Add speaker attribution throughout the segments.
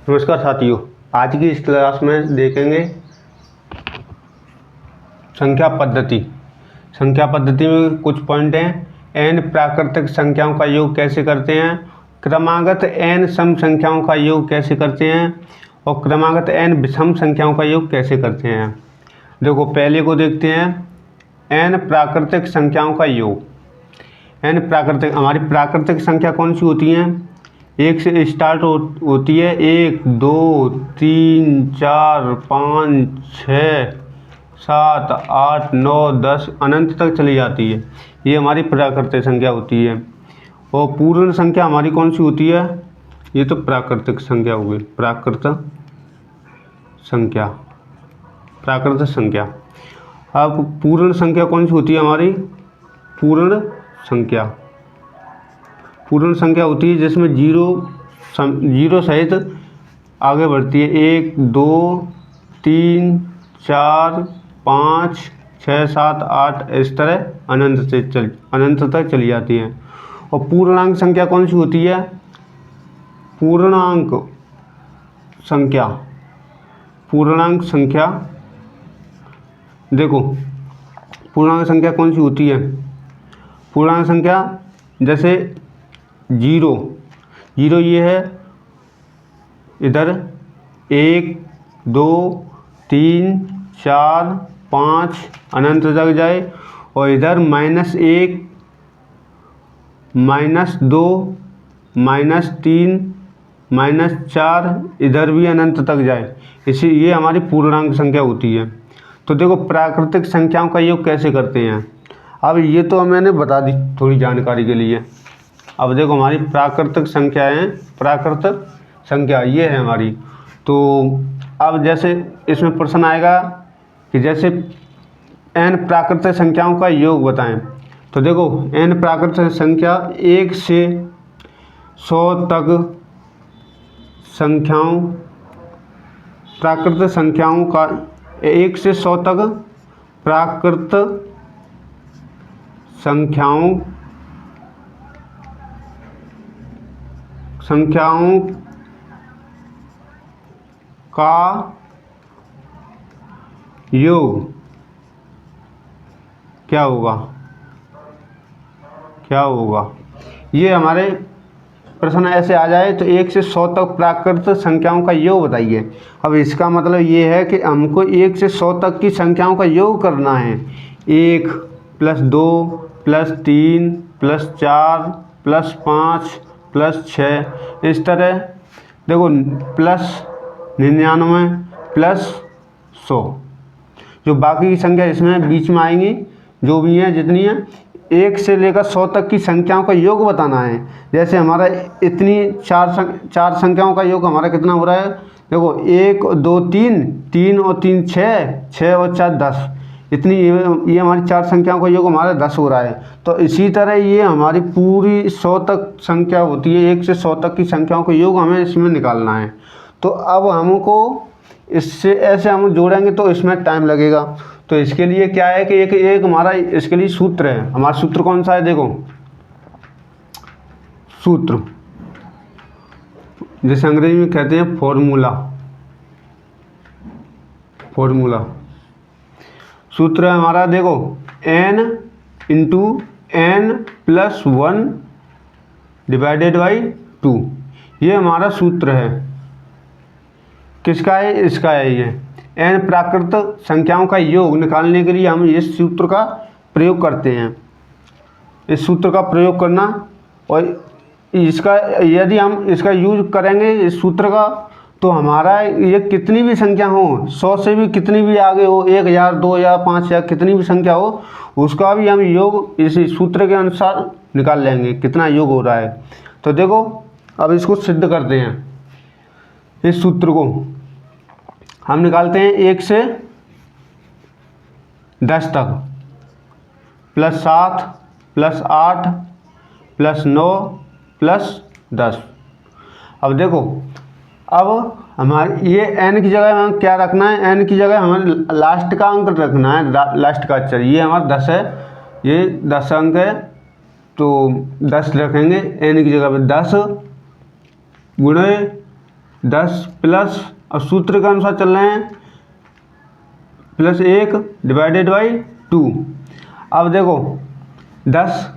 Speaker 1: नमस्कार साथियों, आज की इस क्लास में देखेंगे संख्या पद्धति। संख्या पद्धति में कुछ पॉइंट हैं। n प्राकृतिक संख्याओं का योग कैसे करते हैं, क्रमागत n सम संख्याओं का योग कैसे करते हैं और क्रमागत n विषम संख्याओं का योग कैसे करते हैं। देखो पहले को देखते हैं, n प्राकृतिक संख्याओं का योग। n प्राकृतिक, हमारी प्राकृतिक संख्या कौन सी होती हैं, एक से स्टार्ट होती है, 1 2 3 4 5 6 7 8 9 10 अनंत तक चली जाती है। ये हमारी प्राकृतिक संख्या होती है। और पूर्ण संख्या हमारी कौन सी होती है, ये तो प्राकृतिक संख्या हो गई, प्राकृतिक संख्या, प्राकृतिक संख्या। अब पूर्ण संख्या कौन सी होती है हमारी, पूर्ण संख्या। पूर्ण संख्या होती है जिसमें जीरो सहित आगे बढ़ती है, 1 2 3 4 5 6 7 8 इस तरह अनंत तक चली जाती है। और पूर्णांक संख्या कौन सी होती है, पूर्णांक संख्या। पूर्णांक संख्या देखो, पूर्णांक संख्या कौन सी होती है, पूर्णांक संख्या जैसे जीरो ये है, इधर 1 2 3 4 5 अनंत तक जाए, और इधर -1 -2 -3 -4 इधर भी अनंत तक जाए। इसी ये हमारी पूर्णांक संख्या होती है। तो देखो प्राकृतिक संख्याओं का योग कैसे करते हैं। अब ये तो मैंने बता दी थोड़ी जानकारी के लिए। अब देखो हमारी प्राकृतिक संख्याएं, प्राकृतिक संख्या ये है हमारी। तो अब जैसे इसमें प्रश्न आएगा कि जैसे n प्राकृतिक संख्याओं का योग बताएं। तो देखो n प्राकृतिक संख्या 1 से 100 तक संख्याओं, प्राकृतिक संख्याओं का 1 से 100 तक प्राकृतिक संख्याओं का योग क्या होगा। ये हमारे प्रश्न ऐसे आ जाए तो 1 से 100 तक प्राकृतिक संख्याओं का योग बताइए। अब इसका मतलब ये है कि हमको 1 से 100 तक की संख्याओं का योग करना है। 1 + 2 + 3 + 4 + 5 + 6 इस तरह। देखो +99 + 100, जो बाकी की संख्या इसमें बीच में आएंगी, जो भी हैं जितनी हैं, 1 से लेकर 100 तक की संख्याओं का योग बताना है। जैसे हमारा इतनी चार संख्याओं का योग हमारा कितना हो रहा है, देखो 1 2 3 3 और 3 6 6 और 4 10, इतनी ये हमारी 4 संख्याओं का योग हमारा 10 हो रहा है। तो इसी तरह ये हमारी पूरी 100 तक संख्या होती है, 1 से 100 तक की संख्याओं का योग हमें इसमें निकालना है। तो अब हमको इससे ऐसे हम जोड़ेंगे तो इसमें टाइम लगेगा। तो इसके लिए क्या है कि एक हमारा इसके लिए सूत्र है। हमारा सूत्र कौन सा है, देखो सूत्र जिसे अंग्रेजी में कहते हैं फॉर्मूला। सूत्र है हमारा, देखो n × n + 1 / 2, ये हमारा सूत्र है। किसका है, इसका है। ये n प्राकृतिक संख्याओं का योग निकालने के लिए हम इस सूत्र का प्रयोग करते हैं। इस सूत्र का प्रयोग करना, और इसका यदि हम इसका यूज करेंगे इस सूत्र का, तो हमारा ये कितनी भी संख्या हो, 100 से भी कितनी भी आगे हो, 1000 2000 5000 कितनी भी संख्या हो, उसका भी हम योग इस सूत्र के अनुसार निकाल लेंगे कितना योग हो रहा है। तो देखो अब इसको सिद्ध करते हैं। इस सूत्र को हम निकालते हैं 1 से 10 तक, +7 +8 +9 +10। अब देखो, अब हमारे ये n की जगह हम क्या रखना है, n की जगह हमें लास्ट का अंक रखना है, लास्ट का अक्षर। ये हमारा 10 है, ये 10 अंक है, तो 10 रखेंगे n की जगह पे। 10 × 10 प्लस, अब सूत्र के अनुसार चल रहे हैं, +1 डिवाइडेड बाई 2। अब देखो 10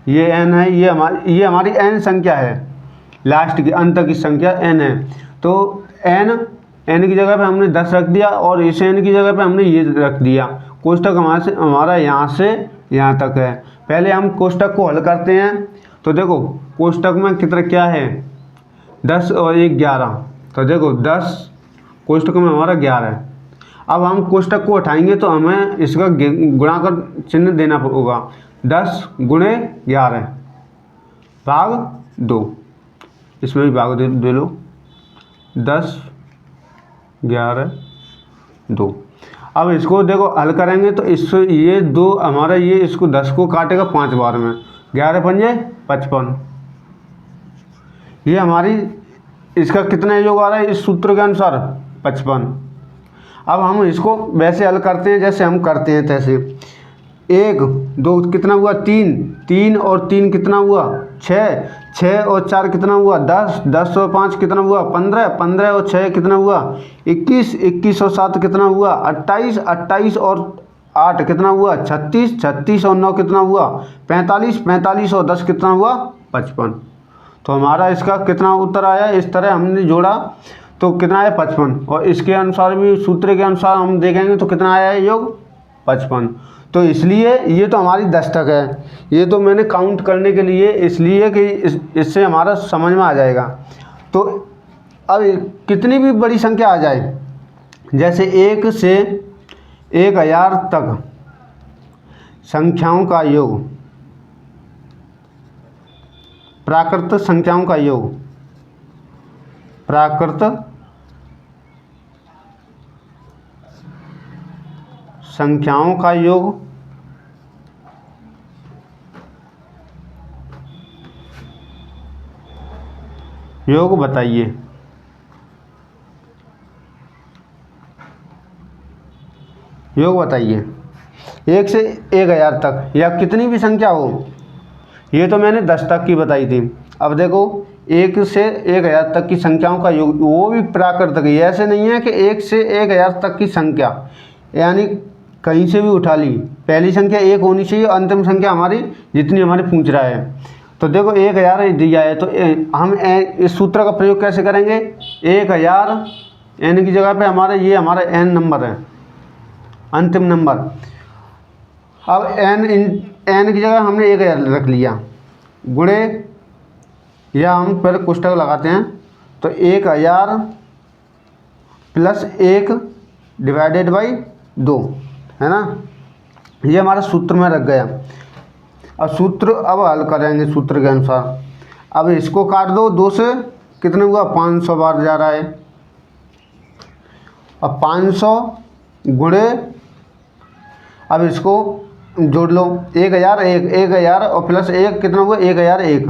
Speaker 1: ये n है, ये हमारी n संख्या है, लास्ट की अंत की संख्या n है। तो n की जगह पे हमने 10 रख दिया और इस n की जगह पे हमने ये रख दिया। कोष्टक हमारा यहाँ से यहाँ तक है। पहले हम कोष्टक को हल करते हैं। तो देखो कोष्टक में कितना क्या है, 10 और 1 11। तो देखो 10 कोष्टक में हमारा 11 है। अब हम कोष्टक को उठाएंगे तो हमें इसका गुणा कर चिन्ह देना होगा। 10 गुणे 11 भाग 2, इसमें भी भाग दे लो। 10 11 2। अब इसको देखो हल करेंगे तो इससे ये 2 हमारा ये इसको 10 को काटेगा 5 बार में, 11 पंजे 55। ये हमारी इसका कितना योग आ रहा है इस सूत्र के अनुसार, 55। अब हम इसको वैसे हल करते हैं जैसे हम करते हैं तैसे। 1 2 कितना हुआ, 3 और 3 कितना हुआ, 6 और 4 कितना हुआ, 10 और 5 कितना हुआ, 15 और 6 कितना हुआ, 21 और 7 कितना हुआ, 28 और 8 कितना हुआ, 36 और 9 कितना हुआ, 45 और 10 कितना हुआ, 55। तो हमारा इसका कितना उत्तर आया, इस तरह हमने जोड़ा तो कितना आया 55। और इसके अनुसार भी सूत्र के अनुसार हम देखेंगे तो कितना आया है योग 55। तो इसलिए ये तो हमारी दस्तक है, ये तो मैंने काउंट करने के लिए इसलिए कि इससे हमारा समझ में आ जाएगा। तो अब कितनी भी बड़ी संख्या आ जाए, जैसे 1 से 1000 तक संख्याओं का योग, प्राकृत संख्याओं का योग, प्राकृत संख्याओं का योग बताइए। योग बताइए 1 से 1000 तक या कितनी भी संख्या हो। ये तो मैंने 10 तक की बताई थी। अब देखो 1 से 1000 तक की संख्याओं का योग, वो भी प्राकृतिक है। ऐसे नहीं है कि 1 से 1000 तक की संख्या यानी कहीं से भी उठा ली, पहली संख्या 1 होनी चाहिए, अंतिम संख्या हमारी जितनी हमारे पूछ रहा है। तो देखो 1000 दिया है तो हम इस सूत्र का प्रयोग कैसे करेंगे, 1000 n की जगह पे हमारा n नंबर है, अंतिम नंबर। अब n की जगह हमने 1000 रख लिया, गुणे, या हम पहले कोष्टक लगाते हैं। तो 1000 प्लस 1 डिवाइडेड बाई 2 है ना, ये हमारा सूत्र में रख गया। अब सूत्र अब हल करेंगे सूत्र के अनुसार। अब इसको काट दो 2 से, कितने हुआ 500 बार जा रहा है। अब 500 गुणे, अब इसको जोड़ लो, 1000 और प्लस 1 कितना हुआ 1001।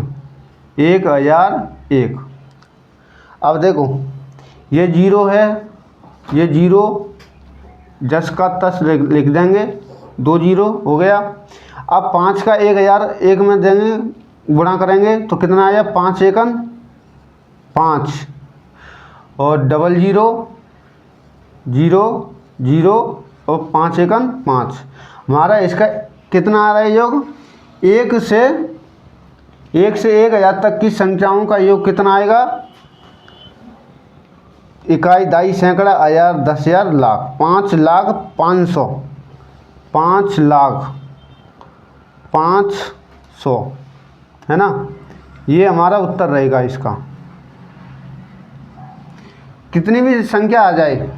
Speaker 1: अब देखो ये 0 है, ये 0 10 का 10 लिख देंगे, 2 0 हो गया। अब 5 का 1000 1 में देंगे, गुणा करेंगे तो कितना आया, 5 1 5 और 00 0 0 और 5 1 5। हमारा इसका कितना आ रहा है योग, 1 से 1000 तक की संख्याओं का योग कितना आएगा, इकाई, दाई, सैकड़ा, हजार, 10,000, लाख, 5,00,500, 5,00,500 है ना। ये हमारा उत्तर रहेगा इसका। कितनी भी संख्या आ जाए,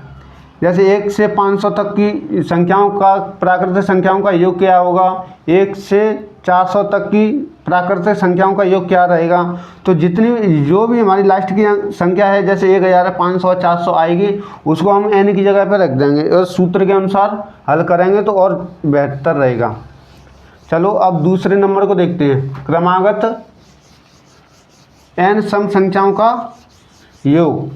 Speaker 1: जैसे 1 से 500 तक की संख्याओं का, प्राकृतिक संख्याओं का योग क्या होगा, 1 से 400 तक की प्राकृतिक संख्याओं का योग क्या रहेगा। तो जितनी जो भी हमारी लास्ट की संख्या है, जैसे 1000 500 400 आएगी, उसको हम n की जगह पर रख देंगे और सूत्र के अनुसार हल करेंगे तो और बेहतर रहेगा। चलो अब दूसरे नंबर को देखते हैं, क्रमागत n सम संख्याओं का योग।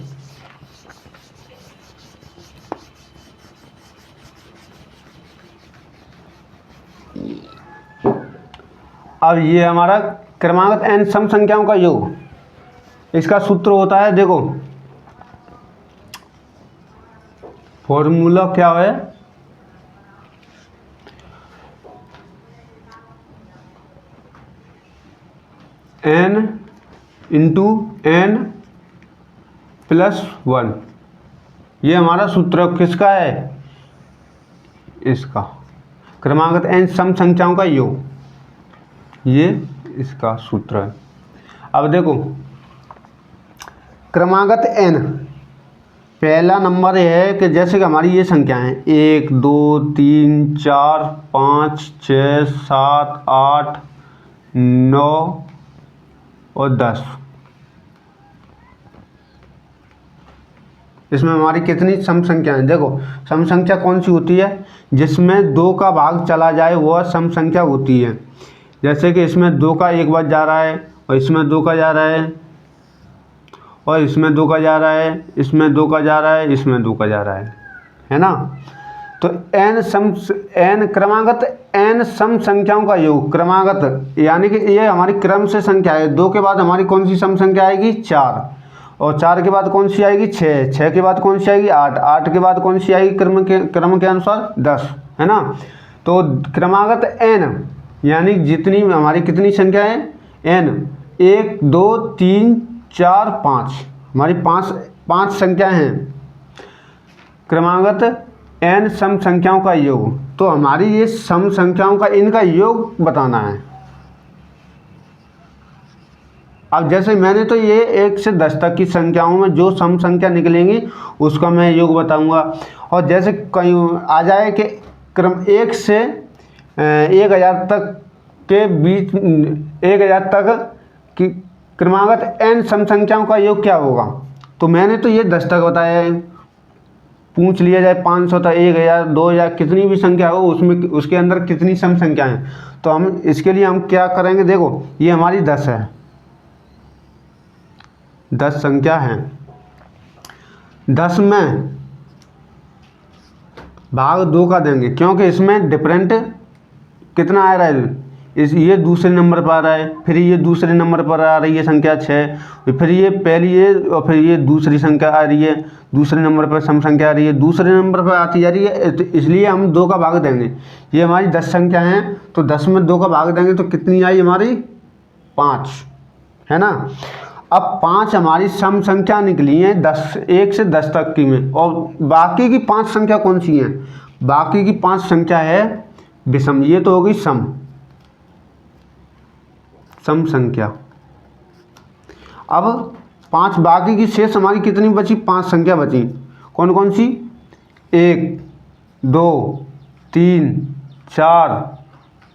Speaker 1: अब ये हमारा क्रमागत n सम संख्याओं का योग, इसका सूत्र होता है, देखो फॉर्मूला क्या है, n इंटू n प्लस 1। ये हमारा सूत्र किसका है, इसका, क्रमागत n सम संख्याओं का योग, ये इसका सूत्र है। अब देखो क्रमागत n, पहला नंबर है कि जैसे कि हमारी ये संख्या है 1 2 3 4 5 6 7 8 9 और 10। इसमें हमारी कितनी सम संख्या है, देखो सम संख्या कौन सी होती है, जिसमें 2 का भाग चला जाए वह सम संख्या होती है। जैसे कि इसमें 2 का एक बार जा रहा है और इसमें 2 का जा रहा है और इसमें 2 का जा रहा है, इसमें 2 का जा रहा है, इसमें 2 का जा रहा है ना। तो n क्रमागत n सम संख्याओं का योग, क्रमागत यानी कि ये हमारी क्रम से संख्या है। 2 के बाद हमारी कौन सी सम संख्या आएगी, 4, और 4 के बाद कौन सी आएगी, 6, 6 के बाद कौन सी आएगी, 8, 8 के बाद कौन सी आएगी क्रम के अनुसार 10, है ना। तो क्रमागत n यानी जितनी हमारी कितनी संख्या है, n 1 2 3 4 5, हमारी पाँच संख्या हैं। क्रमागत n सम संख्याओं का योग, तो हमारी ये सम संख्याओं का इनका योग बताना है। अब जैसे मैंने तो ये 1 से 10 तक की संख्याओं में जो सम संख्या निकलेंगी उसका मैं योग बताऊंगा। और जैसे कहीं आ जाए कि क्रम 1 से 1000 तक के बीच, 1000 तक की क्रमागत n सम संख्याओं का योग क्या होगा, तो मैंने तो ये 10 तक बताया है। पूछ लिया जाए 500 तक, 1000 2000 कितनी भी संख्या हो उसमें उसके अंदर कितनी सम संख्या है, तो हम इसके लिए हम क्या करेंगे, देखो ये हमारी 10 है, 10 संख्या है। 10 में भाग 2 का देंगे क्योंकि इसमें डिफरेंट कितना आ रहा है, ये दूसरे नंबर पर आ रहा है, फिर ये दूसरे नंबर पर आ रही है संख्या 6, फिर ये पहली है और फिर ये दूसरी संख्या आ रही है, दूसरे नंबर पर सम संख्या आ रही है, दूसरे नंबर पर आती जा रही है। तो इसलिए हम 2 का भाग देंगे। ये हमारी 10 संख्या हैं, तो 10 में 2 का भाग देंगे तो कितनी आई हमारी, 5, है ना। अब 5 हमारी सम संख्या निकली है 10, 1 से 10 तक की में, और बाकी की 5 संख्या कौन सी हैं, बाकी की 5 संख्या है विषम। ये तो होगी सम संख्या। अब 5 बाकी की शेष हमारी कितनी बची, 5 संख्या बची, कौन कौन सी, 1 2 3 4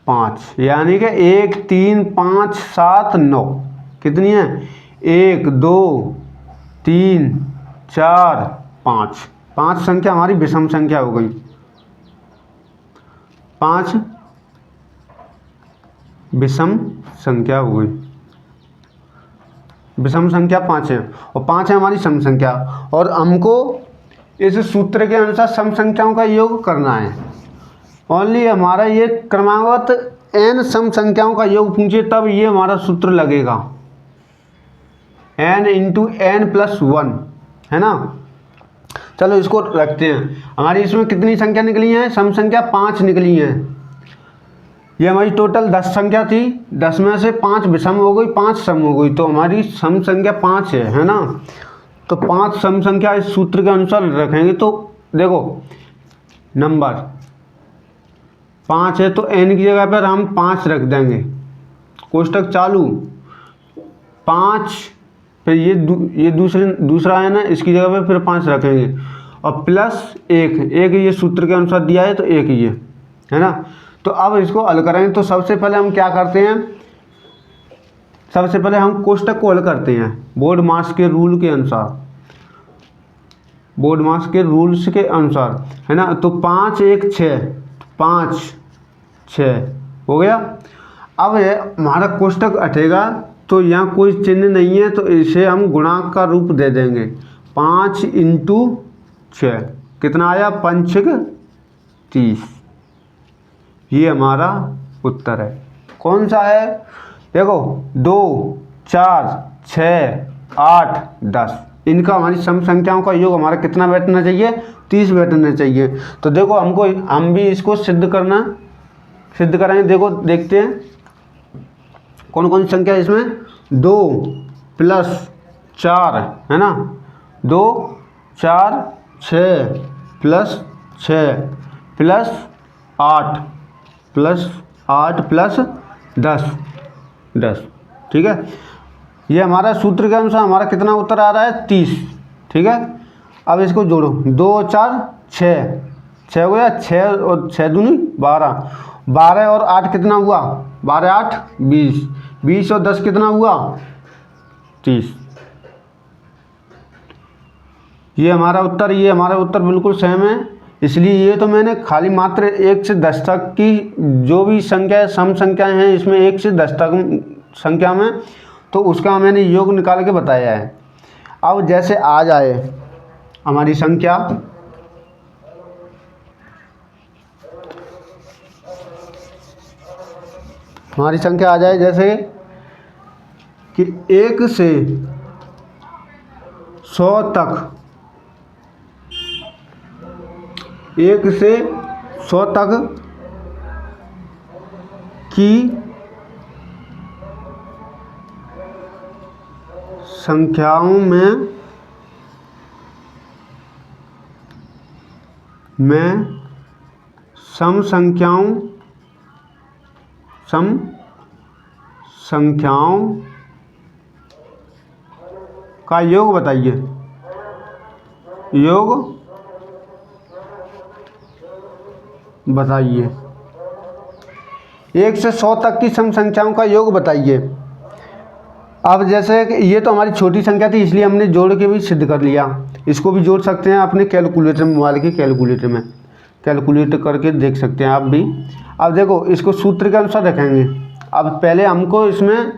Speaker 1: 5, यानी कि 1 3 5 7 9 कितनी है, 1 2 3 4 5, 5 संख्या हमारी विषम संख्या हो गई। 5 विषम संख्या हो गई, विषम संख्या 5 है और 5 है हमारी सम संख्या। और हमको इस सूत्र के अनुसार सम संख्याओं का योग करना है। ओनली हमारा ये क्रमागत n सम संख्याओं का योग पूछे तब ये हमारा सूत्र लगेगा, n इंटू n प्लस 1, है ना। चलो इसको रखते हैं। हमारी इसमें कितनी संख्या निकली है, सम संख्या 5 निकली है। ये हमारी टोटल 10 संख्या थी, 10 में से 5 विषम हो गई, 5 सम हो गई, तो हमारी सम संख्या 5 है ना। तो 5 सम संख्या इस सूत्र के अनुसार रखेंगे। तो देखो नंबर 5 है तो n की जगह पर हम 5 रख देंगे, कोष्टक चालू, 5, फिर ये दूसरा है ना, इसकी जगह पर फिर 5 रखेंगे और प्लस 1 ये सूत्र के अनुसार दिया है तो 1 ये, है ना। तो अब इसको हल करेंगे। तो सबसे पहले हम क्या करते हैं, सबसे पहले हम कोष्टक को हल करते हैं बोर्ड मास के रूल के अनुसार, बोर्ड मास के रूल्स के अनुसार, है ना। तो 5 1 6, 5 6 हो गया। अब हमारा कोष्टक हटेगा तो यहाँ कोई चिन्ह नहीं है, तो इसे हम गुणांक का रूप दे देंगे। 5 इंटू 6 कितना आया, 5 6 30। ये हमारा उत्तर है। कौन सा है, देखो 2 4 6 8 10, इनका हमारी सम संख्याओं का योग हमारा कितना बैठना चाहिए, 30 बैठना चाहिए। तो देखो हम भी इसको सिद्ध करेंगे। देखो देखते हैं कौन कौन सी संख्या है इसमें। 2 + 4 है ना, 2 4 6 + 6 + 8 + 10, ठीक है। ये हमारा सूत्र के अनुसार हमारा कितना उत्तर आ रहा है, 30, ठीक है। अब इसको जोड़ो, 2 4 6 हो गया, 6 और 6 दूनी 12, 12 और 8 कितना हुआ, 12 8 20, 20 और 10 कितना हुआ, 30। ये हमारा उत्तर बिल्कुल सेम है। इसलिए ये तो मैंने खाली मात्र 1 से 10 तक की जो भी संख्या सम संख्याएं हैं इसमें 1 से 10 तक संख्या में, तो उसका मैंने योग निकाल के बताया है। अब जैसे आ जाए हमारी संख्या, आ जाए जैसे कि 1 से 100 तक, 1 से 100 तक की संख्याओं में सम संख्याओं का योग बताइए। योग बताइए, 1 से 100 तक की सम संख्याओं का योग बताइए। अब जैसे कि ये तो हमारी छोटी संख्या थी इसलिए हमने जोड़ के भी सिद्ध कर लिया। इसको भी जोड़ सकते हैं अपने कैलकुलेटर, मोबाइल के कैलकुलेटर में कैलकुलेट करके देख सकते हैं आप भी। अब देखो इसको सूत्र के अनुसार रखेंगे। अब पहले हमको इसमें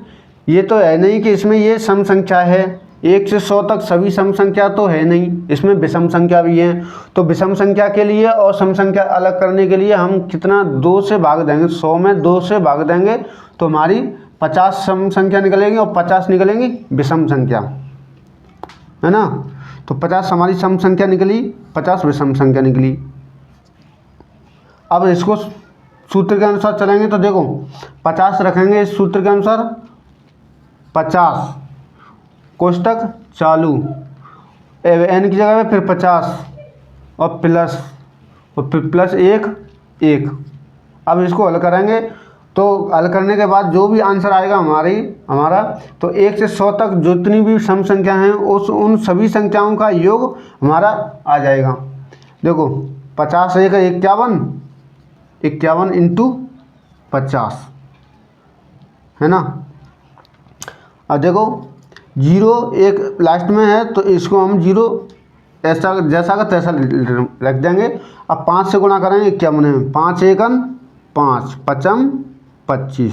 Speaker 1: ये तो है नहीं कि इसमें ये सम संख्या है, 1 से 100 तक सभी सम संख्या तो है नहीं, इसमें विषम संख्या भी है। तो विषम संख्या के लिए और सम संख्या अलग करने के लिए हम कितना 2 से भाग देंगे, 100 में 2 से भाग देंगे तो हमारी 50 सम संख्या निकलेंगी और 50 निकलेंगी विषम संख्या, है ना। तो 50 हमारी सम संख्या निकली, 50 विषम संख्या निकली। अब इसको सूत्र के अनुसार चलेंगे तो देखो 50 रखेंगे इस सूत्र के अनुसार, 50 कोष्टक चालू, n की जगह पे फिर 50 और फिर प्लस 1। अब इसको हल करेंगे तो हल करने के बाद जो भी आंसर आएगा हमारा तो 1 से 100 तक जितनी भी सम संख्या हैं उन सभी संख्याओं का योग हमारा आ जाएगा। देखो 50 1 51 इंटू 50, है ना। अब देखो 0 एक लास्ट में है तो इसको हम 0 ऐसा जैसा का तैसा रख देंगे। अब 5 से गुणा करेंगे 51 में, 5 1 5 5 25,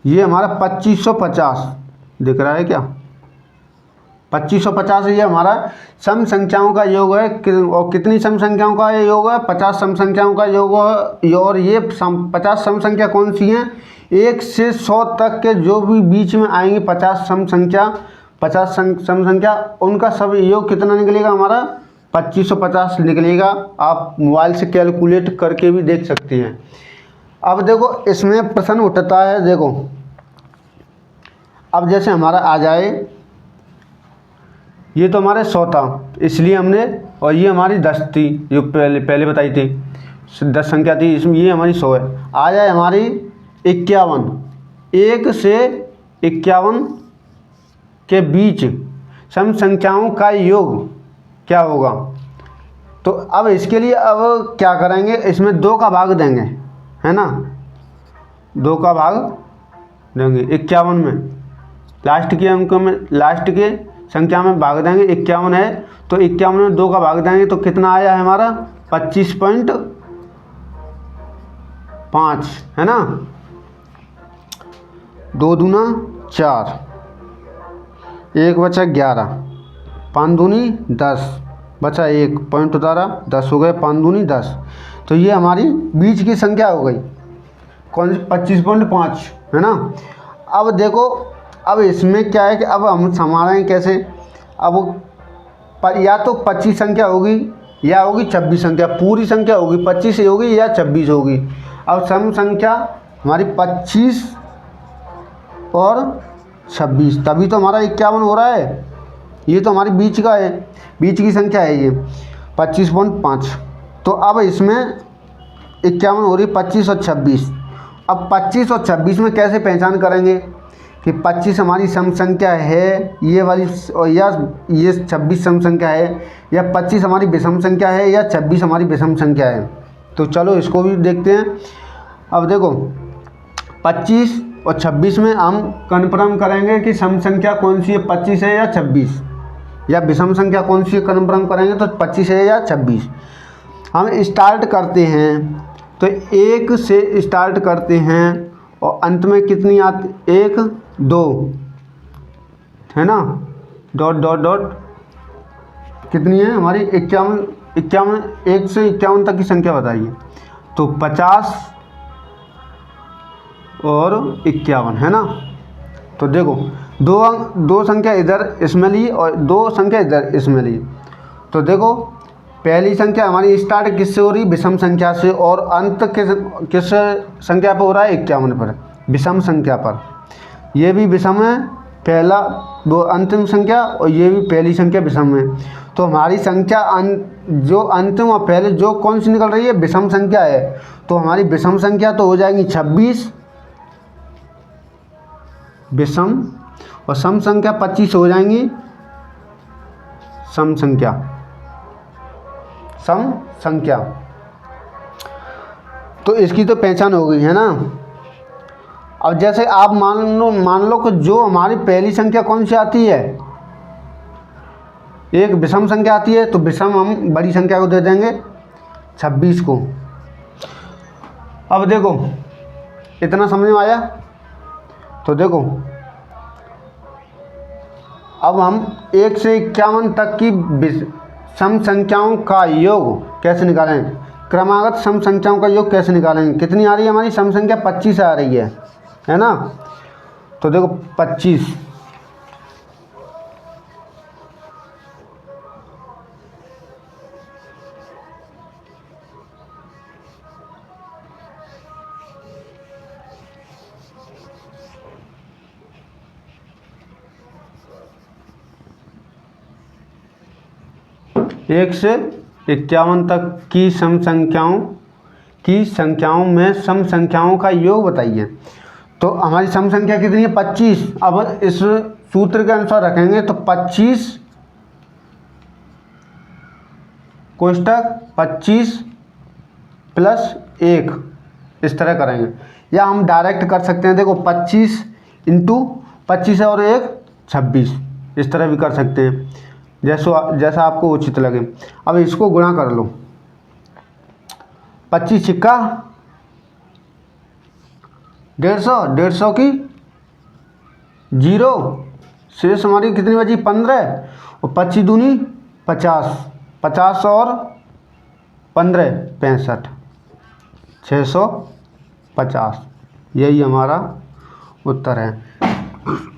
Speaker 1: ये हमारा 2550 दिख रहा है क्या, 2550 ये हमारा सम संख्याओं का योग है। और कितनी सम संख्याओं का ये योग है, 50 सम संख्याओं का योग है। और ये 50 सम संख्या कौन सी हैं, 1 से 100 तक के जो भी बीच में आएंगे 50 सम संख्या उनका सब योग कितना निकलेगा हमारा 2550 निकलेगा। आप मोबाइल से कैलकुलेट करके भी देख सकते हैं। अब देखो इसमें प्रश्न उठता है, देखो अब जैसे हमारा आ जाए, ये तो हमारे 100 था इसलिए हमने, और ये हमारी 10 थी जो पहले बताई थी, 10 संख्या थी इसमें, ये हमारी 100 है। आ जाए हमारी 51, 1 से 51 के बीच सम संख्याओं का योग क्या होगा। तो अब इसके लिए अब क्या करेंगे, इसमें 2 का भाग देंगे, है ना, 2 का भाग देंगे 51 में, लास्ट के अंक में, लास्ट के संख्या में भाग देंगे। 51 है तो 51 में 2 का भाग देंगे तो कितना आया है हमारा 25.5, है ना। 2 दूना 4, 1 बचा 11, 5 दूनी 10, बचा 1 पॉइंट उतारा, 10 हो गए, 5 दूनी 10। तो ये हमारी बीच की संख्या हो गई कौन सी 25.5, है ना। अब देखो अब इसमें क्या है कि अब हम संभालें कैसे। अब पर या तो 25 संख्या होगी या होगी 26 संख्या, पूरी संख्या होगी 25 होगी या 26 होगी। अब सम संख्या हमारी 25 और 26, तभी तो हमारा 51 हो रहा है। ये तो हमारी बीच का है, बीच की संख्या है ये 25.5। तो अब इसमें 51 हो रही 25 और 26। अब 25 और 26 में कैसे पहचान करेंगे कि 25 हमारी सम संख्या है ये वाली, और या ये 26 सम संख्या है, या 25 हमारी विषम संख्या है या 26 हमारी विषम संख्या है। तो चलो इसको भी देखते हैं। अब देखो 25 और 26 में हम कन्फर्म करेंगे कि सम संख्या कौन सी है, 25 है या 26, या विषम संख्या कौन सी है कन्फर्म करेंगे तो 25 है या 26। हम स्टार्ट करते हैं तो 1 से स्टार्ट करते हैं और अंत में कितनी आती, 1 2 है ना, डॉट डॉट डॉट कितनी है हमारी 51, 1 से 51 तक की संख्या बताइए। तो 50 और 51 है ना। तो देखो दो संख्या इधर इसमें ली और 2 संख्या इधर इसमें ली। तो देखो पहली संख्या हमारी स्टार्ट किससे हो रही, विषम संख्या से, और अंत किस संख्या पर हो रहा है, 51 पर, विषम संख्या पर। ये भी विषम है, पहला वो अंतिम संख्या, और ये भी पहली संख्या विषम है। तो हमारी संख्या जो अंतिम और पहले जो कौन सी निकल रही है, विषम संख्या है। तो हमारी विषम संख्या तो हो जाएगी 26 विषम, और सम संख्या 25 हो जाएंगी सम संख्या, सम संख्या। तो इसकी तो पहचान हो गई है ना। अब जैसे आप मान लो कि जो हमारी पहली संख्या कौन सी आती है, एक विषम संख्या आती है, तो विषम हम बड़ी संख्या को दे देंगे 26 को। अब देखो इतना समझ में आया। तो देखो अब हम 1 से 51 तक की सम संख्याओं का योग कैसे निकालें, क्रमागत सम संख्याओं का योग कैसे निकालेंगे। कितनी आ रही है हमारी सम संख्या, 25 आ रही है ना। तो देखो 25 1 से 51 तक की सम संख्याओं में सम संख्याओं का योग बताइए। तो हमारी सम संख्या कितनी है, 25। अब इस सूत्र के अनुसार रखेंगे तो 25 कोष्टक 25 प्लस 1 इस तरह करेंगे, या हम डायरेक्ट कर सकते हैं। देखो 25 इंटू 25 और 1 26, इस तरह भी कर सकते हैं, जैसा आपको उचित लगे। अब इसको गुणा कर लो, 25 छिक्का 150, 150 की 0, शेष हमारी कितनी बची 15, और 25 दूनी 50, 50 और 15 65, 650। यही हमारा उत्तर है।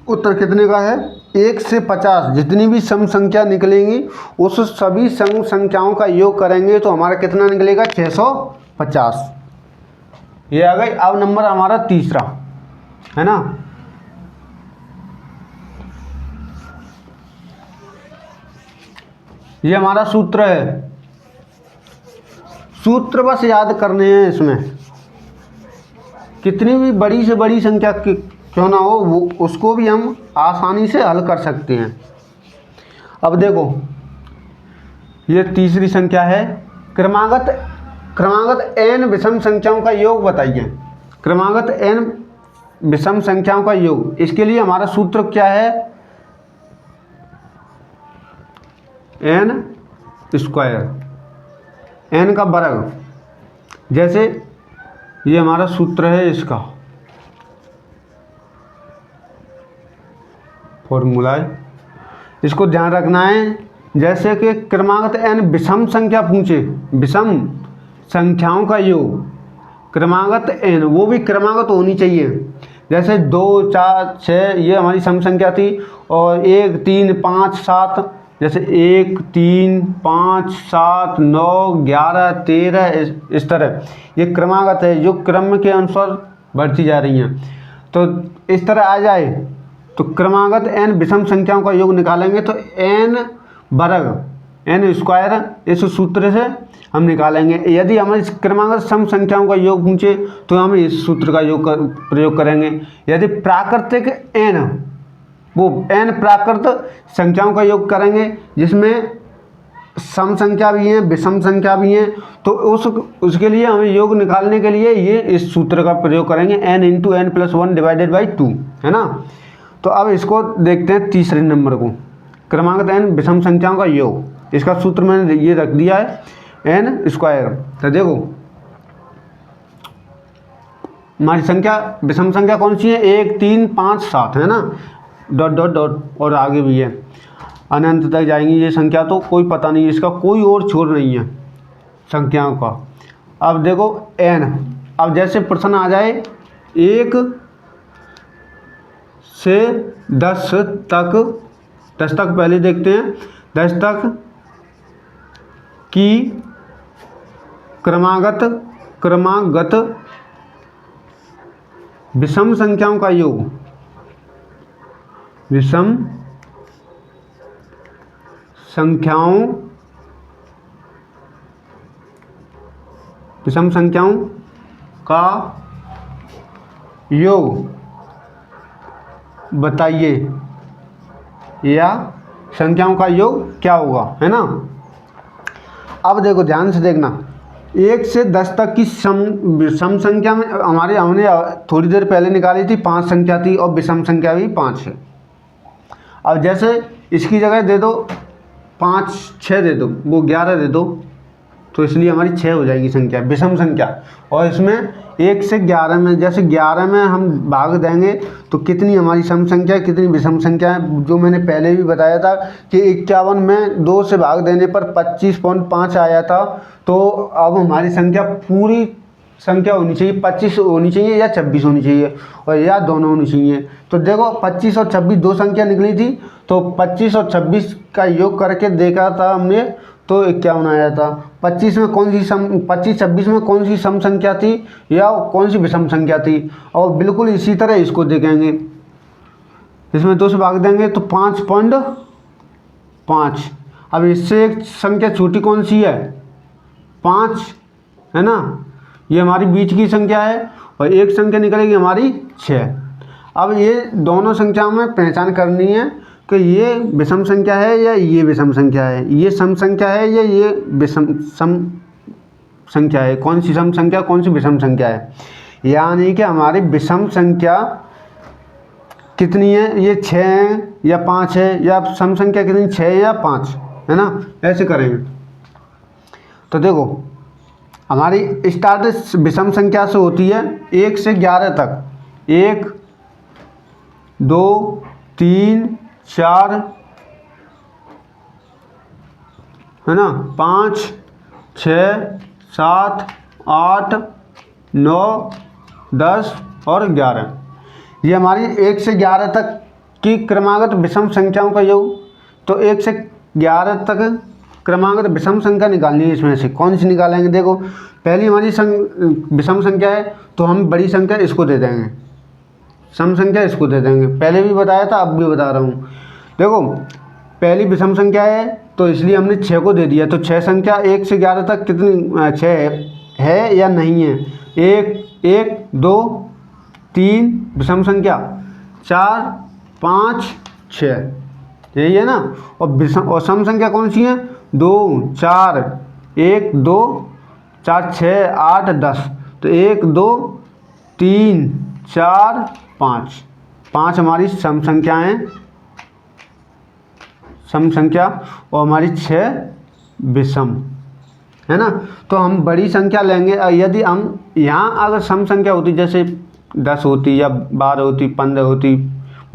Speaker 1: उत्तर कितने का है, 1 से 50 जितनी भी सम संख्या निकलेंगी उस सभी सम संख्याओं का योग करेंगे तो हमारा कितना निकलेगा, 650। ये आ गई। अब नंबर हमारा तीसरा है ना। ये हमारा सूत्र है, सूत्र बस याद करने हैं। इसमें कितनी भी बड़ी से बड़ी संख्या क्यों ना हो, वो उसको भी हम आसानी से हल कर सकते हैं। अब देखो ये तीसरी संख्या है, क्रमागत n विषम संख्याओं का योग बताइए। क्रमागत n विषम संख्याओं का योग, इसके लिए हमारा सूत्र क्या है, n स्क्वायर, n का वर्ग। जैसे ये हमारा सूत्र है, इसका फॉर्मूला है, इसको ध्यान रखना है। जैसे कि क्रमागत n विषम संख्या पूछे, विषम संख्याओं का योग, क्रमागत n वो भी क्रमागत होनी चाहिए। जैसे 2 4 6 ये हमारी सम संख्या थी, और 1 3 5 7 जैसे 1, 3, 5, 7, 9, 11, 13 इस तरह ये क्रमागत है जो क्रम के अनुसार बढ़ती जा रही हैं। तो इस तरह आ जाए तो क्रमागत n विषम संख्याओं का योग निकालेंगे तो n वर्ग n स्क्वायर इस सूत्र से हम निकालेंगे। यदि हमें इस क्रमागत सम संख्याओं का योग पूछे तो हम इस सूत्र का प्रयोग करेंगे। यदि प्राकृतिक n वो n प्राकृत संख्याओं का योग करेंगे जिसमें सम संख्या भी है विषम संख्या भी है, तो उसके लिए हमें योग निकालने के लिए ये इस सूत्र का प्रयोग करेंगे n into n plus 1 divided by 2, है ना। तो अब इसको देखते हैं तीसरे नंबर को, क्रमागत n विषम संख्याओं का योग। इसका सूत्र मैंने ये रख दिया है n स्क्वायर। तो देखो हमारी संख्या विषम संख्या कौन सी है, 1, 3, 5, 7, है ना, डॉट डॉट डॉट और आगे भी है, अनंत तक जाएंगी ये संख्या, तो कोई पता नहीं, इसका कोई और छोर नहीं है संख्याओं का। अब देखो n, अब जैसे प्रश्न आ जाए 1 से 10 तक, 10 तक पहले देखते हैं, 10 तक की क्रमागत विषम संख्याओं का योग, विषम संख्याओं का योग बताइए, या संख्याओं का योग क्या होगा, है ना। अब देखो ध्यान से देखना, 1 से 10 तक की सम संख्या में हमने थोड़ी देर पहले निकाली थी 5 संख्या थी और विषम संख्या भी 5 है। अब जैसे इसकी जगह दे दो 5, 6 दे दो, वो 11 दे दो, तो इसलिए हमारी 6 हो जाएगी संख्या विषम संख्या। और इसमें 1 से 11 में, जैसे 11 में हम भाग देंगे तो कितनी हमारी सम संख्या है, कितनी विषम संख्या है, जो मैंने पहले भी बताया था कि 51 में 2 से भाग देने पर 25.5 आया था। तो अब हमारी संख्या पूरी संख्या होनी चाहिए, 25 होनी चाहिए या 26 होनी चाहिए, और या दोनों होनी चाहिए। तो देखो 25 और 26 दो संख्या निकली थी, तो 25 और 26 का योग करके देखा था हमने तो 51 आया था। 25 में कौन सी 26 में कौन सी सम संख्या थी या कौन सी विषम संख्या थी। और बिल्कुल इसी तरह इसको देखेंगे, इसमें 2 से भाग देंगे तो 5.5। अब इससे एक संख्या छोटी कौन सी है, 5, है ना, ये हमारी बीच की संख्या है, और एक संख्या निकलेगी हमारी 6। अब ये दोनों संख्याओं में पहचान करनी है कि ये विषम संख्या है या ये विषम संख्या है, ये सम संख्या है या ये सम संख्या है, कौन सी सम संख्या कौन सी विषम संख्या है। यानी कि हमारी विषम संख्या कितनी है, ये 6 है या 5 है, या सम संख्या कितनी 6 या 5, है ना, ऐसे करेंगे। तो देखो हमारी स्टार्ट विषम संख्या से होती है 1 से 11 तक, 1, 2, 3, 4, है ना, 5, 6, 7, 8, 9, 10 और 11, ये हमारी 1 से 11 तक की क्रमागत विषम संख्याओं का योग। तो 1 से 11 तक क्रमागत विषम संख्या निकालनी है, इसमें से कौन सी निकालेंगे। देखो पहली हमारी विषम संख्या है तो हम बड़ी संख्या इसको दे देंगे, सम संख्या इसको दे देंगे, पहले भी बताया था अब भी बता रहा हूँ। देखो पहली विषम संख्या है तो इसलिए हमने 6 को दे दिया, तो 6 संख्या 1 से 11 तक कितनी 6 है या नहीं है। 1, 2, 3 विषम संख्या, 4, 5, 6, यही है ना। और सम संख्या कौन सी है, 2, 4, 1, 2, 4, 6, 8, 10, तो 1, 2, 3, 4, 5 हमारी सम संख्या है, सम संख्या, और हमारी 6 विषम, है ना। तो हम बड़ी संख्या लेंगे। यदि हम यहाँ अगर सम संख्या होती, जैसे 10 होती या 12 होती, 15 होती,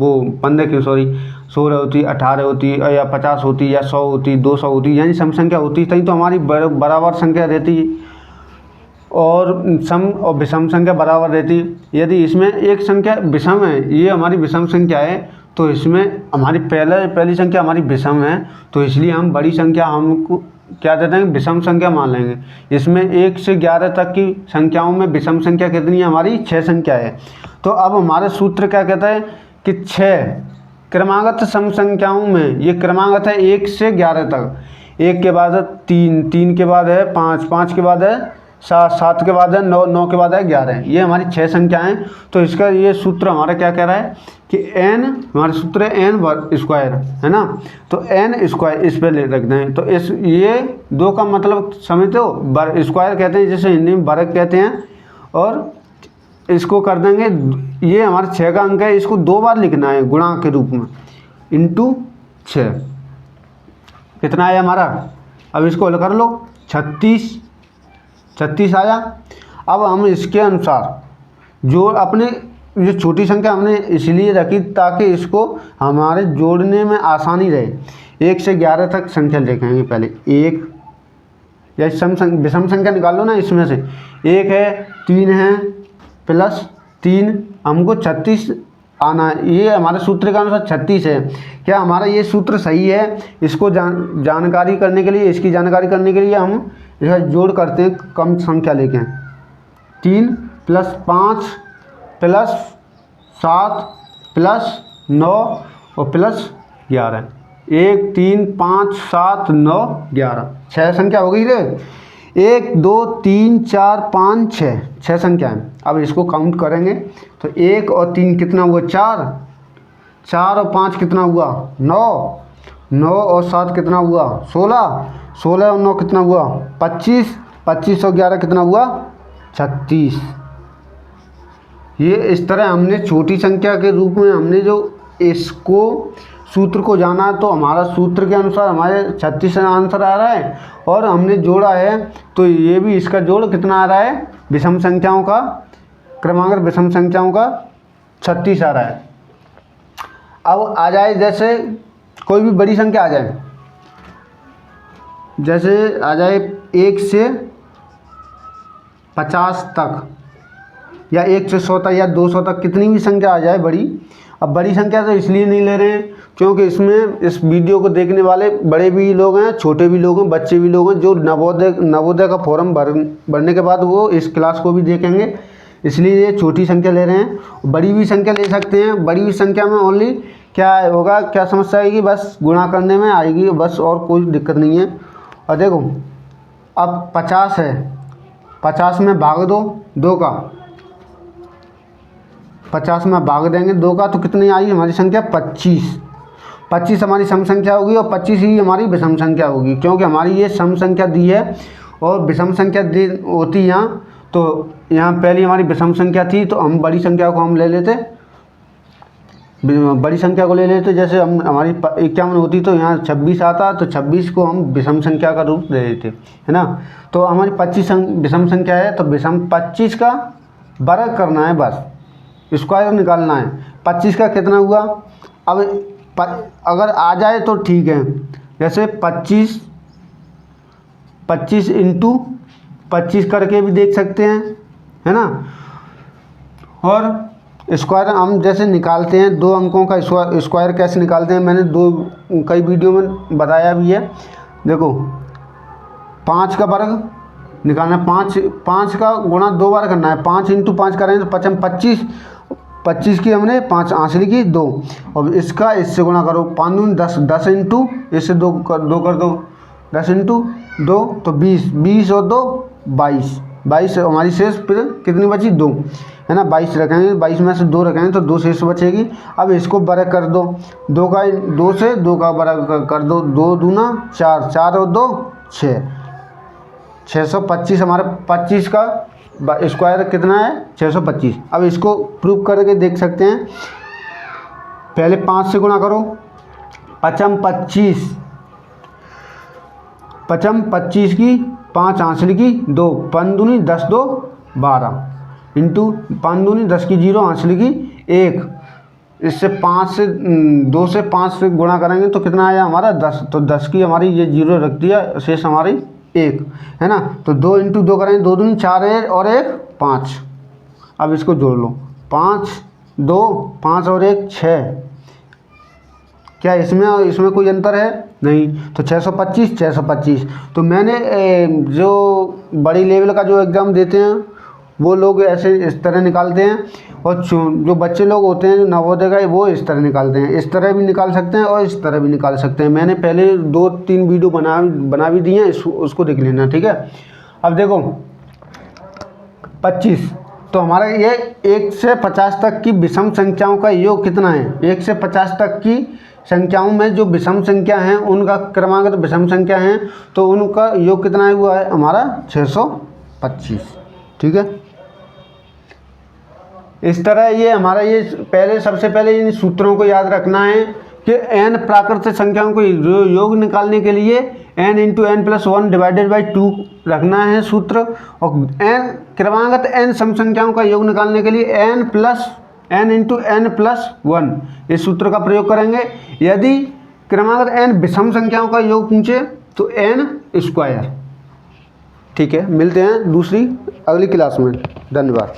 Speaker 1: वो 15 क्यों सॉरी 16 होती, 18 होती, या 50 होती, या 100 होती, 200 होती, यानी सम संख्या होती तभी तो हमारी बराबर संख्या रहती, और सम और विषम संख्या बराबर रहती। यदि इसमें एक संख्या विषम है, ये हमारी विषम संख्या है, तो इसमें हमारी पहली संख्या हमारी विषम है, तो इसलिए हम बड़ी संख्या हमको क्या देते हैं, विषम संख्या मान लेंगे। इसमें 1 से 11 तक की संख्याओं में विषम संख्या कितनी है हमारी, 6 संख्या है। तो अब हमारा सूत्र क्या कहता है कि 6 क्रमागत सम संख्याओं में, ये क्रमागत है 1 से 11 तक, 1 के बाद है 3, 3 के बाद है 5, 5 के बाद है 7, 7 के बाद है 9, 9 के बाद है 11, ये हमारी 6 संख्याएं। तो इसका ये सूत्र हमारा क्या कह रहा है कि n, हमारा सूत्र है n स्क्वायर, है ना। तो n स्क्वायर इस पर रख दें। तो इस ये 2 का मतलब समझते हो, स्क्वायर कहते हैं जिसे हिंदी में वर्ग कहते हैं, और इसको कर देंगे, ये हमारा 6 का अंक है, इसको 2 बार लिखना है गुणा के रूप में, इंटू 6। कितना आया हमारा, अब इसको हल कर लो, 36 आया। अब हम इसके अनुसार जो अपने ये छोटी संख्या हमने इसलिए रखी ताकि इसको हमारे जोड़ने में आसानी रहे। 1 से 11 तक संख्या लिखेंगे पहले, 1 या विषम संख्या निकाल लो ना, इसमें से 1 है, 3 है, प्लस 3, हमको 36 आना है। ये हमारे सूत्र के अनुसार 36 है। क्या हमारा ये सूत्र सही है? इसको जानकारी करने के लिए, इसकी जानकारी करने के लिए हम इसका जोड़ करते हैं, कम संख्या लेके 3 + 5 + 7 + 9 और +11, 1 3 5 7 9 11, 6 संख्या हो गई रे। 1 2 3 4 5 6, 6 संख्या है। अब इसको काउंट करेंगे तो 1 और 3 कितना हुआ, 4, 4 और 5 कितना हुआ, 9, 9 और 7 कितना हुआ, 16, 16 और 9 कितना हुआ, 25, 25 और 11 कितना हुआ, 36। ये इस तरह हमने छोटी संख्या के रूप में हमने जो इसको सूत्र को जाना, तो हमारा सूत्र के अनुसार हमारे 36 आंसर आ रहा है, और हमने जोड़ा है तो ये भी इसका जोड़ कितना आ रहा है, विषम संख्याओं का, क्रमांक विषम संख्याओं का 36 आ रहा है। अब आ जाए जैसे कोई भी बड़ी संख्या आ जाए, जैसे आ जाए 1 से 50 तक, या 1 से 100 तक, या 200 तक, कितनी भी संख्या आ जाए बड़ी। अब बड़ी संख्या तो इसलिए नहीं ले रहे हैं क्योंकि इसमें इस वीडियो को देखने वाले बड़े भी लोग हैं, छोटे भी लोग हैं, बच्चे भी लोग हैं, जो नवोदय का फॉर्म भरने के बाद वो इस क्लास को भी देखेंगे, इसलिए ये छोटी संख्या ले रहे हैं। बड़ी भी संख्या ले सकते हैं, बड़ी भी संख्या में ओनली क्या होगा, क्या समस्या आएगी, बस गुणा करने में आएगी बस, और कोई दिक्कत नहीं है। और देखो अब 50 है, 50 में भाग दो 2 का, 50 में भाग देंगे 2 का, तो कितनी आई हमारी संख्या, 25। 25 हमारी सम संख्या होगी, और 25 ही हमारी विषम संख्या होगी, क्योंकि हमारी ये सम संख्या दी है और विषम संख्या दी होती यहाँ। तो यहाँ पहली हमारी विषम संख्या थी, तो हम बड़ी संख्या को हम ले लेते, बड़ी संख्या को ले लेते। जैसे हम हमारी 51 होती तो यहाँ 26 आता, तो 26 को हम विषम संख्या का रूप दे देते, है ना। तो हमारी 25 विषम संख्या है, तो विषम 25 का वर्ग करना है, बस स्क्वायर निकालना है। 25 का कितना हुआ, अब अगर आ जाए तो ठीक है, जैसे 25 × 25 करके भी देख सकते हैं, है ना। और स्क्वायर हम जैसे निकालते हैं, 2 अंकों का स्क्वायर कैसे निकालते हैं, मैंने कई वीडियो में बताया भी है। देखो 5 का वर्ग निकालना है, 5 का गुणा 2 बार करना है, 5 × 5 करें तो 25, 25 की हमने 5 आंसर की 2, और इसका इससे गुणा करो, 5 दूनी 10, 10 × इससे 2 कर दो, 10 × 2 तो 20, 20 और 2 22, 22 हमारी शेष फिर कितनी बची, 2, है ना। 22 रखेंगे, 22 में से 2 रखेंगे तो 2 शेष बचेगी। अब इसको वर्ग कर दो, 2 से 2 का वर्ग कर दो, 2 दूना 4, 4 और 2 6, 625 हमारे 25 का स्क्वायर कितना है, 625। अब इसको प्रूव करके देख सकते हैं, पहले 5 से गुणा करो, 5 25, 25 की 5 आंसर की 2, 5 दूनी 10, 2 12, इंटू 5 दूनी 10 की 0 आंसर की 1। इससे 2 से 5 से गुणा करेंगे तो कितना आया हमारा, 10, तो 10 की हमारी ये 0 रख दिया, शेष हमारी 1, है ना। तो 2 × 2 करेंगे, 2 दूनी 4 और 1 5। अब इसको जोड़ लो, 5 2 5 और 1 6,
Speaker 2: क्या इसमें और इसमें कोई अंतर है? नहीं। तो 625 625। तो मैंने जो बड़ी लेवल का जो एग्ज़ाम देते हैं वो लोग ऐसे इस तरह निकालते हैं, और जो बच्चे लोग होते हैं जो नवोदय का, वो इस तरह निकालते हैं। इस तरह भी निकाल सकते हैं और इस तरह भी निकाल सकते हैं। मैंने पहले 2-3 वीडियो बना भी दिए हैं, उसको देख लेना, ठीक है। अब देखो 25, तो हमारा ये 1 से 50 तक की विषम संख्याओं का योग कितना है? 1 से 50 तक की संख्याओं में जो विषम संख्या हैं उनका क्रमागत विषम संख्या हैं, तो उनका योग कितना हुआ है हमारा? 625, ठीक है। इस तरह ये हमारा ये पहले सबसे पहले इन सूत्रों को याद रखना है कि n प्राकृतिक संख्याओं को योग निकालने के लिए n into n plus 1 divided by 2 रखना है सूत्र, और n क्रमागत n सम संख्याओं का योग निकालने के लिए n इंटू एन प्लस 1 इस सूत्र का प्रयोग करेंगे। यदि क्रमागत n विषम संख्याओं का योग पूछे तो n स्क्वायर, ठीक है। मिलते हैं दूसरी अगली क्लास में। धन्यवाद।